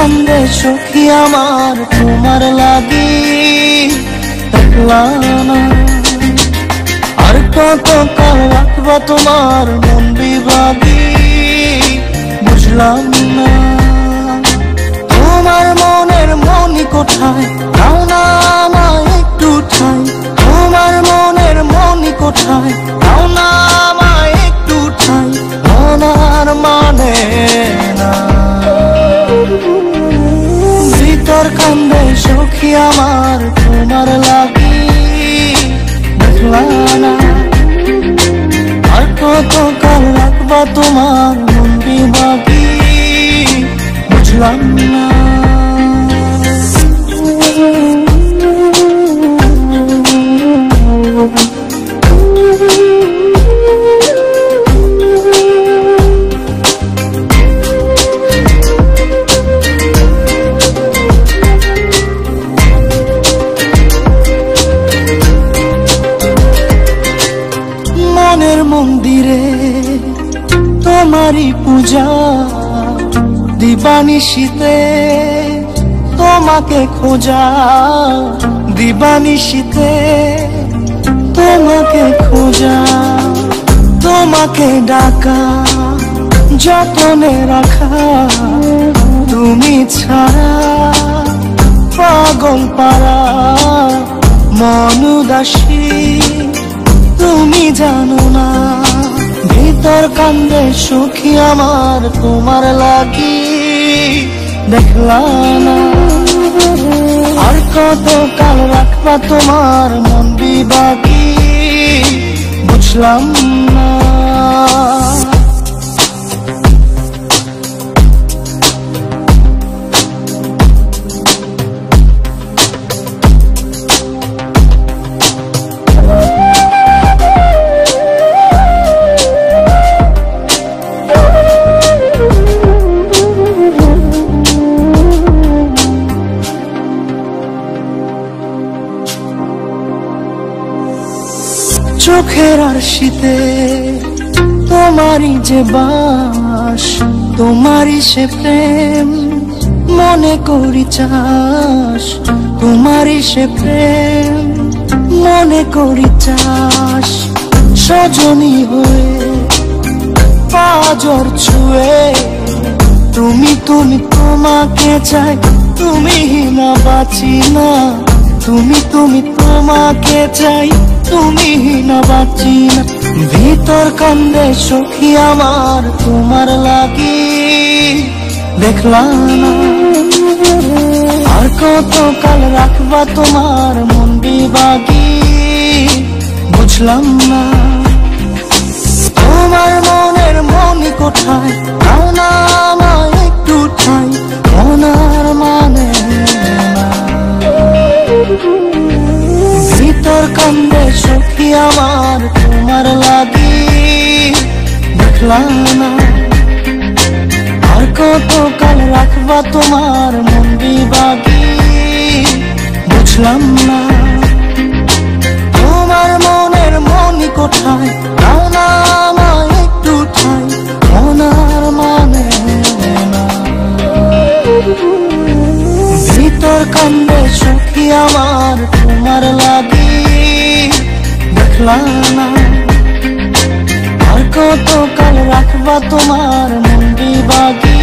কান্দে সখী আমার তোমার লাগি, দেখলা না আর কত কাল রাখবা তোমার মন বিভাগী, বুঝলাম না তোমার মনের মনি কোথায়, দাও না আমায় একটু ঠাই, তোমার মনের মনি কোথায়, দাও না আমায় একটু ঠাই, মনার মানে না ভিতর কান্দে সখী আমার তোমার লাগি, দেখলা না আর কত কাল রাখবা তোমার মন বিভাগী, বুঝলাম না মনের মন্দিরে তোমারই পূজা, দিবানিশীতে তোমাকে খোঁজা, দিবানিশীতে তোমাকে খোঁজা, তোমাকে ডাকা যতনে রাখা, তুমি ছাড়া পাগল পারা মন উদাসী, তুমি জানো না ভিতর কান্দে সখী আমার তোমার লাগি, দেখলা না আর কত কাল রাখবা তোমার মন বিভাগী, বুঝলাম না চোখের আরশিতে তোমারই যে বাস, তোমারই সে প্রেম মনে করি চাস, তোমারই সে প্রেম মনে করি চাস, সজনী হয়ে পাজর ছুঁয়ে তুমি তুমি তোমাকে চাই, তুমি না বাঁচি না, তুমি তুমি তোমাকে চাই, তুমি না বাঁচি না ভিতর কান্দে সখী আমার তোমার লাগি, দেখলা না আর কত কাল রাখবা তোমার মন বিভাগী, বুঝলাম না তোমার মনের মনি কোথায়, দাও না আমায় একটু ঠাই, মনার মানে না ভিতর কান্দে সখী আমার তোমার লাগি, দেখলা না আর কত কাল রাখবা তোমার মন বিভাগী, বুঝলাম না তোমার মনের মনি কোথায়, দাও না আমায় একটু ঠাই, মনার মানে না ভিতর কান্দে সখী আমার তোমার লাগি, দেখলা না আর কত কাল রাখবা তোমার মন বিভাগী,